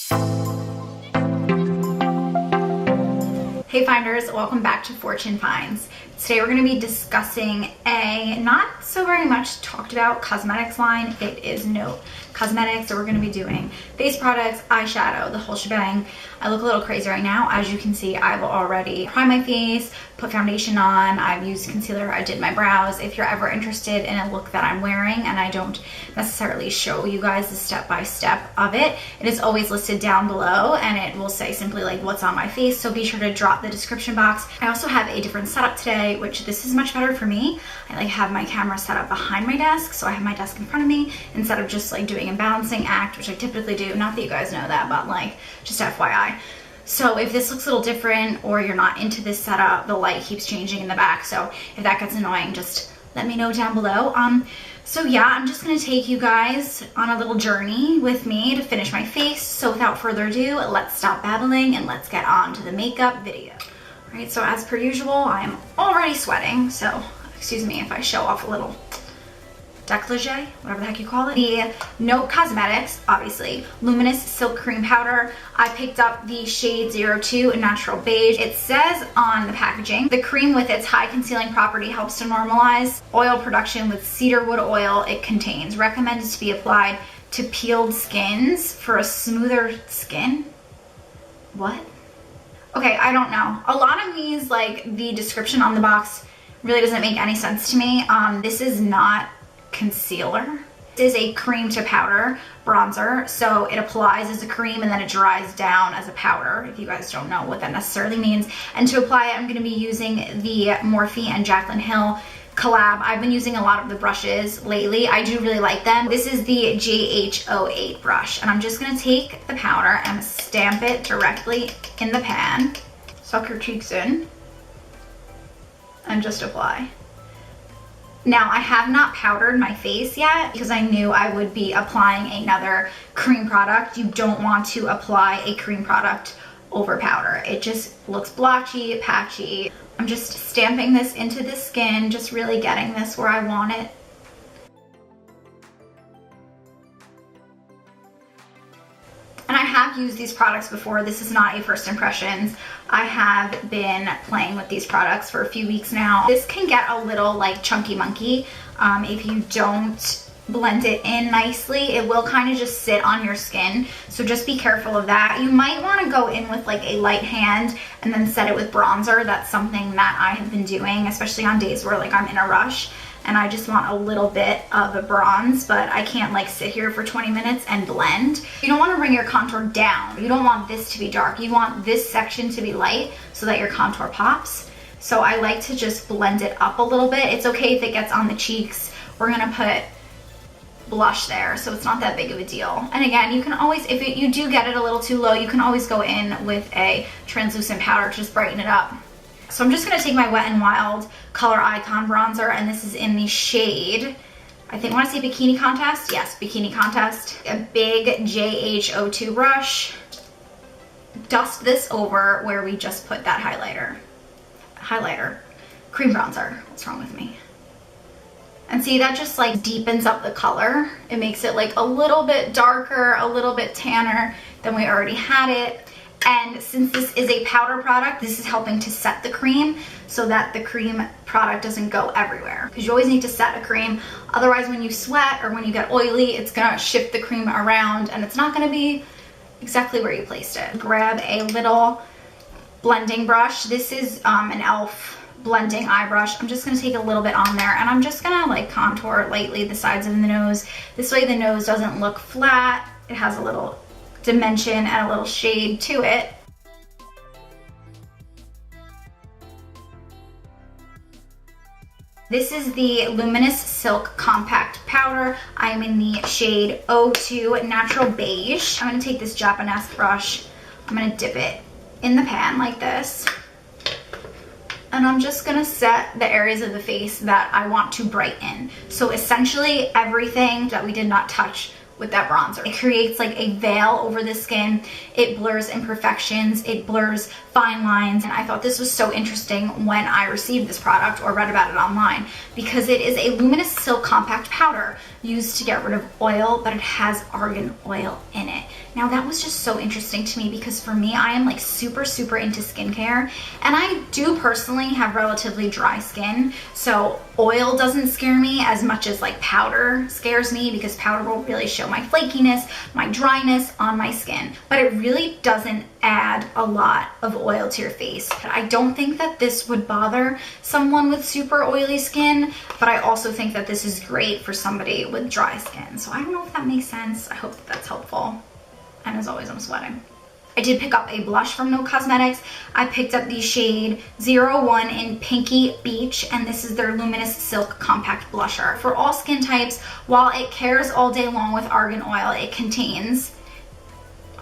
Hey Finders, welcome back to Fortune Finds. Today we're going to be discussing a not so very much talked about cosmetics line. It is Note Cosmetics, so we're going to be doing face products, eyeshadow, the whole shebang. I look a little crazy right now. As you can see, I've already primed my face, put foundation on, I've used concealer, I did my brows. If you're ever interested in a look that I'm wearing and I don't necessarily show you guys the step-by-step of it, it is always listed down below and it will say simply like what's on my face, so be sure to drop the description box. I also have a different setup today, which this is much better for me. I like have my camera set up behind my desk, so I have my desk in front of me instead of just like doing a balancing act, which I typically do. Not that you guys know that, but like just FYI. So if this looks a little different or you're not into this setup, the light keeps changing in the back, so if that gets annoying, just let me know down below. So yeah, I'm just gonna take you guys on a little journey with me to finish my face. So without further ado, let's stop babbling and let's get on to the makeup video. All right, so as per usual, I'm already sweating, so excuse me if I show off a little décolleté, whatever the heck you call it. The Note Cosmetics, obviously, Luminous Silk Cream Powder. I picked up the shade 02 Natural Beige. It says on the packaging, the cream with its high concealing property helps to normalize oil production with cedarwood oil it contains. Recommended to be applied to peeled skins for a smoother skin. What? Okay, I don't know. A lot of these, like the description on the box really doesn't make any sense to me. This is not concealer. This is a cream to powder bronzer, so it applies as a cream and then it dries down as a powder, if you guys don't know what that necessarily means. And to apply it, I'm going to be using the Morphe and Jaclyn Hill collab. I've been using a lot of the brushes lately. I do really like them. This is the JH08 brush, and I'm just going to take the powder and stamp it directly in the pan. Suck your cheeks in and just apply. Now, I have not powdered my face yet because I knew I would be applying another cream product. You don't want to apply a cream product over powder. It just looks blotchy, patchy. I'm just stamping this into the skin, just really getting this where I want it. And I have used these products before. This is not a first impressions. I have been playing with these products for a few weeks now. This can get a little like chunky monkey if you don't blend it in nicely. It will kind of just sit on your skin, so just be careful of that. You might want to go in with like a light hand and then set it with bronzer. That's something that I have been doing, especially on days where like I'm in a rush and I just want a little bit of a bronze, but I can't like sit here for 20 minutes and blend. You don't want to bring your contour down. You don't want this to be dark. You want this section to be light so that your contour pops. So I like to just blend it up a little bit. It's okay if it gets on the cheeks. We're gonna put blush there, so it's not that big of a deal. And again, you can always, if you do get it a little too low, you can always go in with a translucent powder to just brighten it up. So I'm just going to take my Wet n Wild Color Icon bronzer, and this is in the shade, I think, want to say Bikini Contest? Yes, Bikini Contest. A big JH02 brush. Dust this over where we just put that highlighter. Cream bronzer. What's wrong with me? And see, that just like deepens up the color. It makes it like a little bit darker, a little bit tanner than we already had it. And since this is a powder product, this is helping to set the cream so that the cream product doesn't go everywhere. Because you always need to set a cream. Otherwise, when you sweat or when you get oily, it's gonna shift the cream around and it's not gonna be exactly where you placed it. Grab a little blending brush. This is an e.l.f. blending eye brush. I'm just gonna take a little bit on there and I'm just gonna like contour lightly the sides of the nose. This way the nose doesn't look flat. It has a little dimension and a little shade to it. This is the Luminous Silk Compact Powder. I am in the shade 02 Natural Beige. I'm gonna take this Japanese brush. I'm gonna dip it in the pan like this. And I'm just gonna set the areas of the face that I want to brighten. So essentially everything that we did not touch with that bronzer. It creates like a veil over the skin. It blurs imperfections, it blurs fine lines, and I thought this was so interesting when I received this product or read about it online, because it is a luminous silk compact powder used to get rid of oil, but it has argan oil in it. Now that was just so interesting to me because for me, I am like super into skincare, and I do personally have relatively dry skin. So oil doesn't scare me as much as like powder scares me, because powder will really show my flakiness, my dryness on my skin, but it really doesn't add a lot of oil to your face. I don't think that this would bother someone with super oily skin, but I also think that this is great for somebody with dry skin. So I don't know if that makes sense. I hope that that's helpful. And as always, I'm sweating. I did pick up a blush from No Cosmetics. I picked up the shade 01 in Pinky Beach, and this is their Luminous Silk Compact Blusher. For all skin types, while it cares all day long with argan oil, it contains,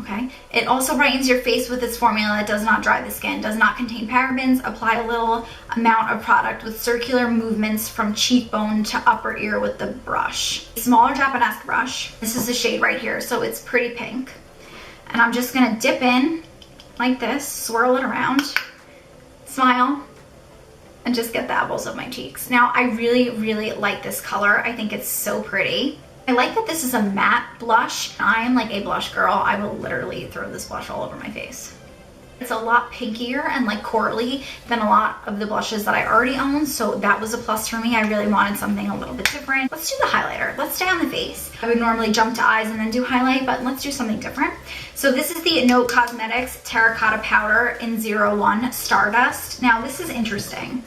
okay, it also brightens your face with its formula. It does not dry the skin, does not contain parabens. Apply a little amount of product with circular movements from cheekbone to upper ear with the brush. Smaller Japanese brush. This is the shade right here, so it's pretty pink. And I'm just gonna dip in like this, swirl it around, smile, and just get the apples of my cheeks. Now, I really like this color. I think it's so pretty. I like that this is a matte blush. I am like a blush girl. I will literally throw this blush all over my face. It's a lot pinkier and like corally than a lot of the blushes that I already own, so that was a plus for me. I really wanted something a little bit different. Let's do the highlighter. Let's stay on the face. I would normally jump to eyes and then do highlight, but let's do something different. So this is the No Cosmetics Terracotta Powder in 01 Stardust. Now this is interesting.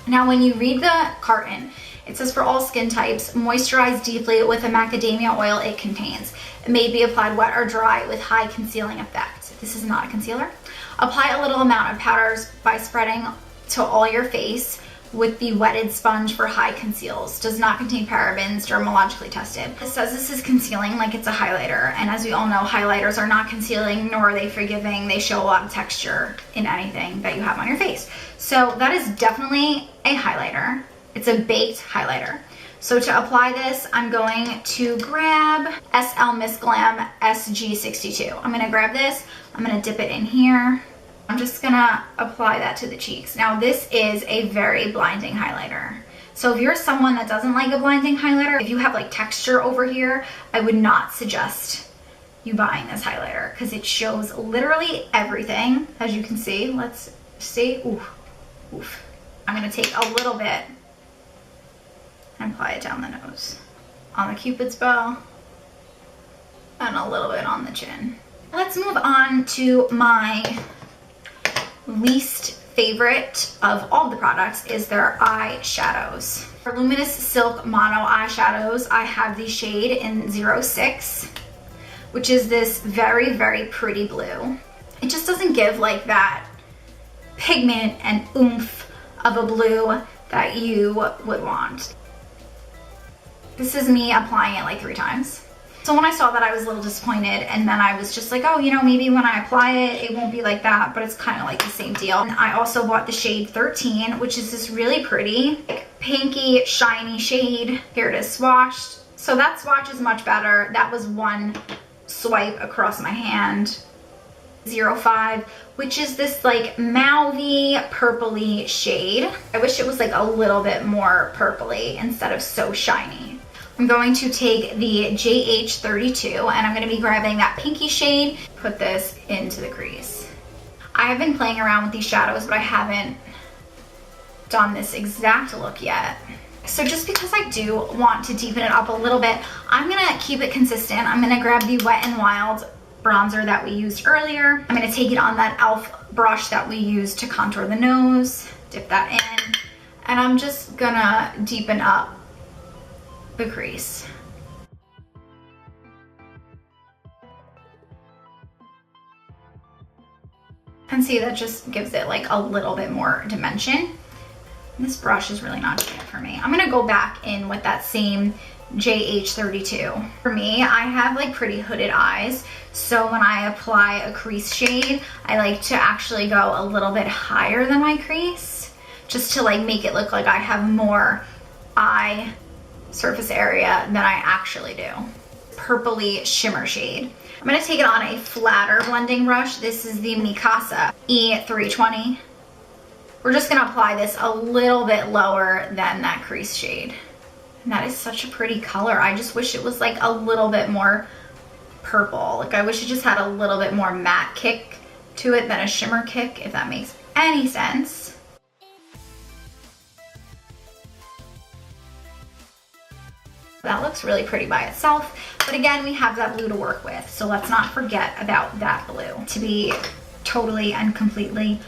Now when you read the carton, it says for all skin types, moisturize deeply with the macadamia oil it contains. It may be applied wet or dry with high concealing effect. This is not a concealer. Apply a little amount of powders by spreading to all your face with the wetted sponge for high conceals. Does not contain parabens, dermatologically tested. It says this is concealing like it's a highlighter, and as we all know, highlighters are not concealing, nor are they forgiving. They show a lot of texture in anything that you have on your face. So that is definitely a highlighter. It's a baked highlighter. So to apply this, I'm going to grab SL Miss Glam SG62. I'm gonna grab this, I'm gonna dip it in here. I'm just gonna apply that to the cheeks. Now this is a very blinding highlighter. So if you're someone that doesn't like a blinding highlighter, if you have like texture over here, I would not suggest you buying this highlighter because it shows literally everything. As you can see, let's see, oof. I'm gonna take a little bit and apply it down the nose, on the Cupid's bow, and a little bit on the chin. Let's move on to my least favorite of all the products is their eyeshadows. For Luminous Silk Mono eyeshadows, I have the shade in 06, which is this very pretty blue. It just doesn't give like that pigment and oomph of a blue that you would want. This is me applying it like 3 times. So when I saw that, I was a little disappointed, and then I was just like, oh, you know, maybe when I apply it, it won't be like that, but it's kind of like the same deal. And I also bought the shade 13, which is this really pretty, like, pinky, shiny shade. Here it is swatched. So that swatch is much better. That was one swipe across my hand. 05, which is this like mauvey purpley shade. I wish it was like a little bit more purpley instead of so shiny. I'm going to take the JH32 and I'm going to be grabbing that pinky shade, put this into the crease. I have been playing around with these shadows, but I haven't done this exact look yet. So just because I do want to deepen it up a little bit, I'm going to keep it consistent. I'm going to grab the Wet n Wild bronzer that we used earlier. I'm going to take it on that e.l.f. brush that we used to contour the nose, dip that in, and I'm just going to deepen up the crease. And see, that just gives it like a little bit more dimension. This brush is really not doing it for me. I'm gonna go back in with that same JH32. For me, I have like pretty hooded eyes, so when I apply a crease shade, I like to actually go a little bit higher than my crease, just to like make it look like I have more eye surface area than I actually do. Purpley shimmer shade. I'm gonna take it on a flatter blending brush. This is the Mikasa E320. We're just gonna apply this a little bit lower than that crease shade. And that is such a pretty color. I just wish it was like a little bit more purple. Like, I wish it just had a little bit more matte kick to it than a shimmer kick, if that makes any sense. That looks really pretty by itself, but again, we have that blue to work with, so let's not forget about that blue. To be totally and completely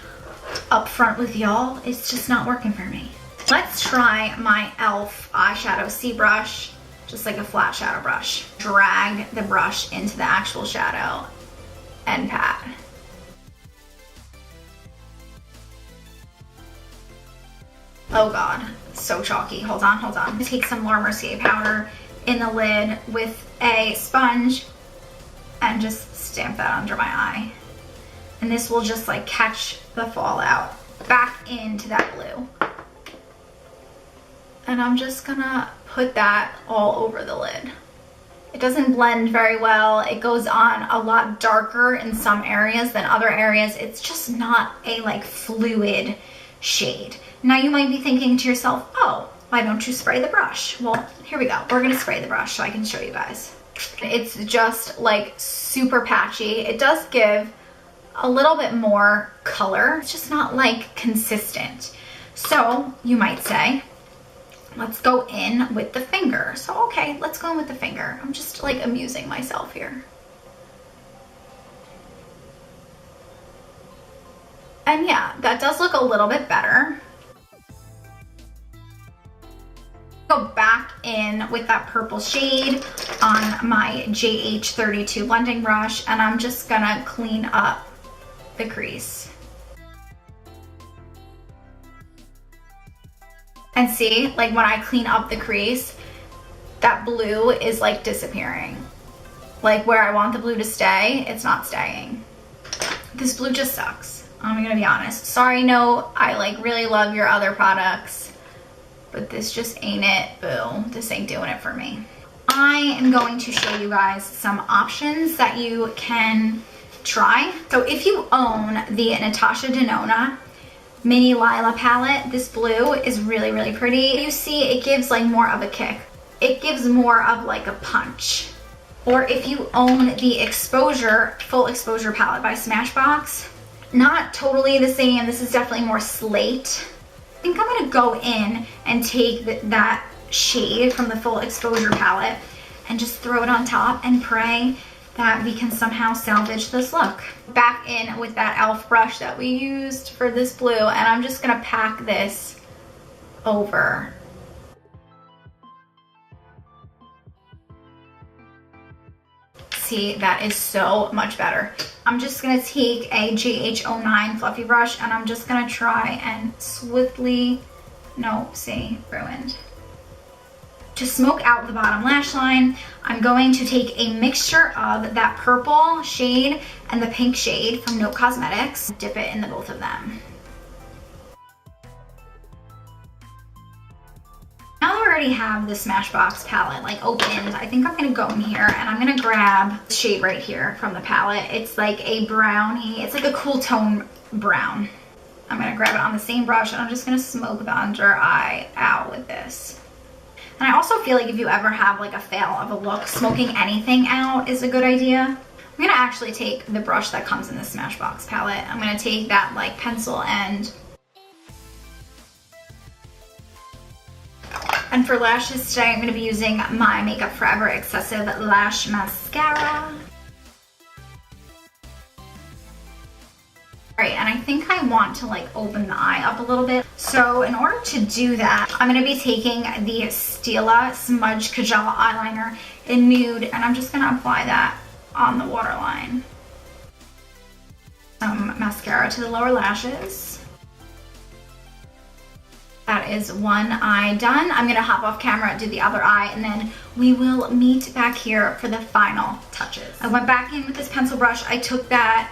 upfront with y'all, it's just not working for me. Let's try my e.l.f. eyeshadow C brush, just like a flat shadow brush. Drag the brush into the actual shadow and pat. Oh God, so chalky. Hold on, hold on. Take some more Mercier powder in the lid with a sponge and just stamp that under my eye. And this will just like catch the fallout back into that blue. And I'm just gonna put that all over the lid. It doesn't blend very well. It goes on a lot darker in some areas than other areas. It's just not a like fluid shade. Now you might be thinking to yourself, oh, why don't you spray the brush? Well, here we go. We're gonna spray the brush so I can show you guys. It's just like super patchy. It does give a little bit more color. It's just not like consistent. So you might say, let's go in with the finger. So okay, let's go in with the finger. I'm just like amusing myself here. And yeah, that does look a little bit better. Go back in with that purple shade on my JH32 blending brush, and I'm just gonna clean up the crease. And see, like when I clean up the crease, that blue is like disappearing. Like where I want the blue to stay, it's not staying. This blue just sucks. I'm gonna be honest. Sorry, no, I like really love your other products, but this just ain't it, boo. This ain't doing it for me. I am going to show you guys some options that you can try. So if you own the Natasha Denona Mini Lila palette, this blue is really, really pretty. You see, it gives like more of a kick. It gives more of like a punch. Or if you own the Exposure, Full Exposure palette by Smashbox, not totally the same. This is definitely more slate. I think I'm gonna go in and take that shade from the Full Exposure palette and just throw it on top and pray that we can somehow salvage this look. Back in with that e.l.f. brush that we used for this blue, and I'm just gonna pack this over. See, that is so much better. I'm just gonna take a JH09 fluffy brush and I'm just gonna try and swiftly, no, see, ruined. To smoke out the bottom lash line, I'm going to take a mixture of that purple shade and the pink shade from Note Cosmetics, dip it in the both of them. Now that we already have the Smashbox palette like opened, I think I'm gonna go in here and I'm gonna grab the shade right here from the palette. It's like a brownie, it's like a cool tone brown. I'm gonna grab it on the same brush and I'm just gonna smoke the under eye out with this. And I also feel like if you ever have like a fail of a look, smoking anything out is a good idea. I'm gonna actually take the brush that comes in the Smashbox palette. I'm gonna take that like pencil end. And for lashes today, I'm gonna be using my Makeup Forever Excessive Lash Mascara. All right, and I think I want to like open the eye up a little bit. So in order to do that, I'm gonna be taking the Stila Smudge Kajal eyeliner in Nude, and I'm just gonna apply that on the waterline. Some mascara to the lower lashes. That is one eye done. I'm gonna hop off camera, do the other eye, and then we will meet back here for the final touches. I went back in with this pencil brush. I took that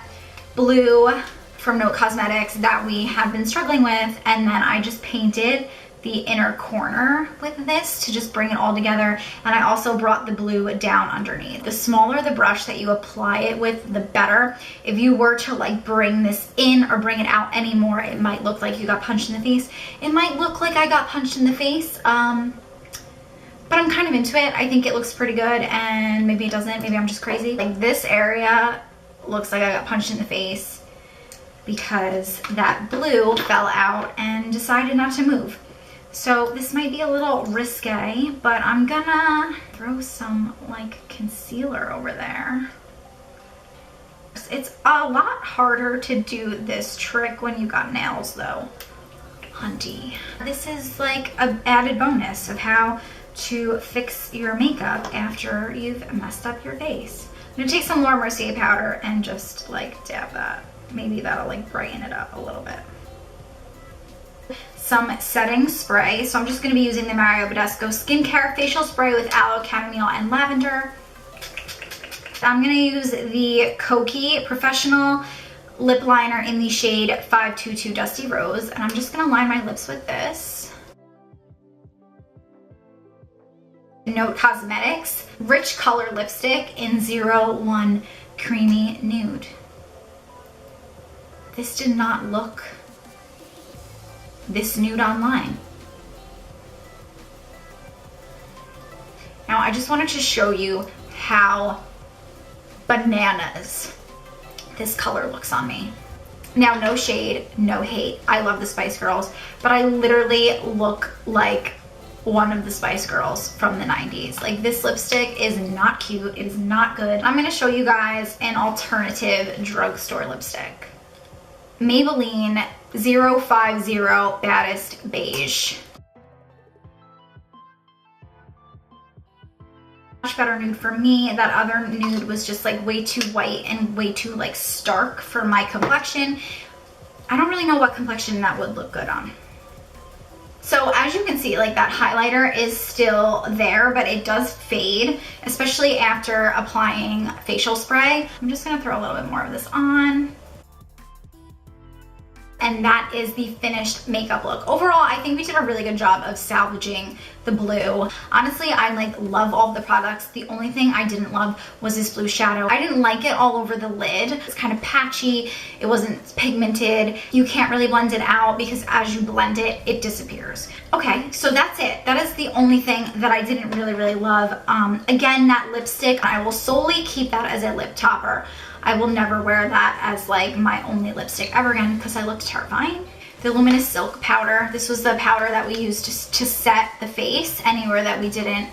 blue from Note Cosmetics that we have been struggling with, and then I just painted the inner corner with this to just bring it all together. And I also brought the blue down underneath. The smaller the brush that you apply it with, the better. If you were to like bring this in or bring it out anymore, it might look like you got punched in the face. It might look like I got punched in the face, but but I'm kind of into it. I think it looks pretty good, and maybe it doesn't. Maybe I'm just crazy. Like, this area looks like I got punched in the face because that blue fell out and decided not to move. So this might be a little risque, but I'm gonna throw some like concealer over there. It's a lot harder to do this trick when you got nails though, hunty. This is like an added bonus of how to fix your makeup after you've messed up your face. I'm gonna take some more Mercier powder and just like dab that. Maybe that'll like brighten it up a little bit. Some setting spray. So I'm just gonna be using the Mario Badescu Skincare Facial Spray with aloe, chamomile, and lavender. I'm gonna use the Kokie Professional Lip Liner in the shade 522 Dusty Rose, and I'm just gonna line my lips with this. Note Cosmetics Rich Color Lipstick in 01 Creamy Nude. This did not look this nude online. Now I just wanted to show you how bananas this color looks on me. Now, no shade, no hate. I love the Spice Girls, but I literally look like one of the Spice Girls from the 90s. Like, this lipstick is not cute. It is not good. I'm gonna show you guys an alternative drugstore lipstick. Maybelline 050 Baddest Beige. Much better nude for me. That other nude was just like way too white and way too like stark for my complexion. I don't really know what complexion that would look good on. So as you can see, like, that highlighter is still there, but it does fade, especially after applying facial spray. I'm just gonna throw a little bit more of this on. And that is the finished makeup look. Overall, I think we did a really good job of salvaging the blue. Honestly, I like love all of the products. The only thing I didn't love was this blue shadow. I didn't like it all over the lid. It's kind of patchy. It wasn't pigmented. You can't really blend it out because as you blend it, it disappears. Okay, so that's it. That is the only thing that I didn't really love. Again, that lipstick, I will solely keep that as a lip topper. I will never wear that as like my only lipstick ever again because I looked terrifying. The Luminous Silk Powder. This was the powder that we used to set the face anywhere that we didn't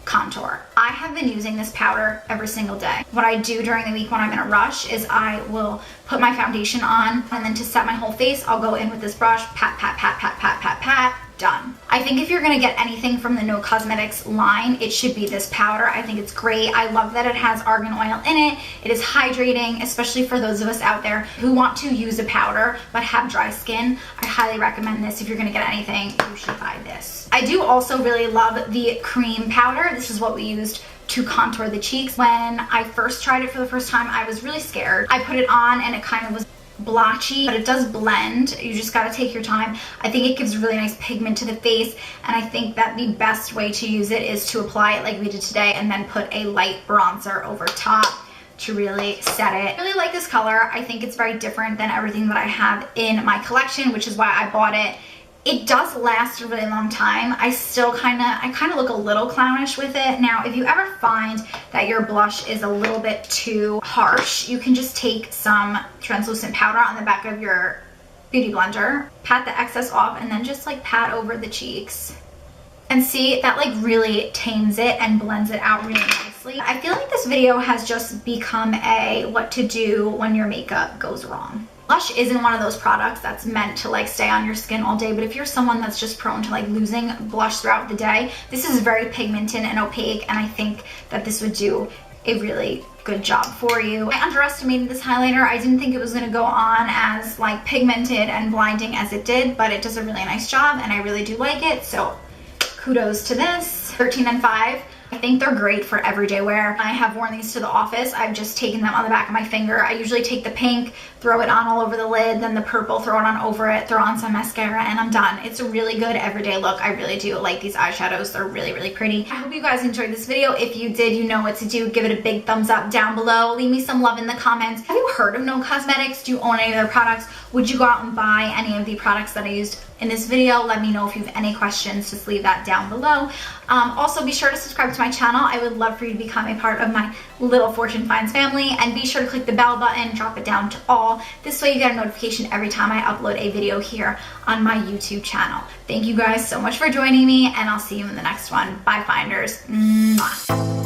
contour. I have been using this powder every single day. What I do during the week when I'm in a rush is I will put my foundation on, and then to set my whole face, I'll go in with this brush, pat, pat, pat, pat, pat, pat, pat, done. I think if you're gonna get anything from the No Cosmetics line, it should be this powder. I think it's great. I love that it has argan oil in it. It is hydrating, especially for those of us out there who want to use a powder but have dry skin. I highly recommend this. If you're gonna get anything, you should buy this. I do also really love the cream powder. This is what we used to contour the cheeks. When I first tried it for the first time, I was really scared. I put it on and it kind of was blotchy, but it does blend. You just got to take your time. I think it gives really nice pigment to the face, and I think that the best way to use it is to apply it like we did today and then put a light bronzer over top to really set it. I really like this color. I think it's very different than everything that I have in my collection, which is why I bought it. It does last a really long time. I kind of look a little clownish with it. Now, if you ever find that your blush is a little bit too harsh, you can just take some translucent powder on the back of your beauty blender, pat the excess off, and then just like pat over the cheeks. And see, that like really tames it and blends it out really nicely. I feel like this video has just become a what to do when your makeup goes wrong. Blush isn't one of those products that's meant to like stay on your skin all day, but if you're someone that's just prone to like losing blush throughout the day, this is very pigmented and opaque, and I think that this would do a really good job for you. I underestimated this highlighter. I didn't think it was gonna go on as like pigmented and blinding as it did, but it does a really nice job and I really do like it, so kudos to this. 13 and 5. I think they're great for everyday wear. I have worn these to the office. I've just taken them on the back of my finger. I usually take the pink, throw it on all over the lid, then the purple, throw it on over it, throw on some mascara, and I'm done. It's a really good everyday look. I really do like these eyeshadows. They're really pretty. I hope you guys enjoyed this video. If you did, you know what to do. Give it a big thumbs up down below. Leave me some love in the comments. Have you heard of No Cosmetics? Do you own any of their products? Would you go out and buy any of the products that I used in this video? Let me know if you have any questions. Just leave that down below. Also, be sure to subscribe to my channel. I would love for you to become a part of my little Fortune Finds family, and be sure to click the bell button, drop it down to all. This way you get a notification every time I upload a video here on my YouTube channel. Thank you guys so much for joining me, and I'll see you in the next one. Bye, Finders. Mwah.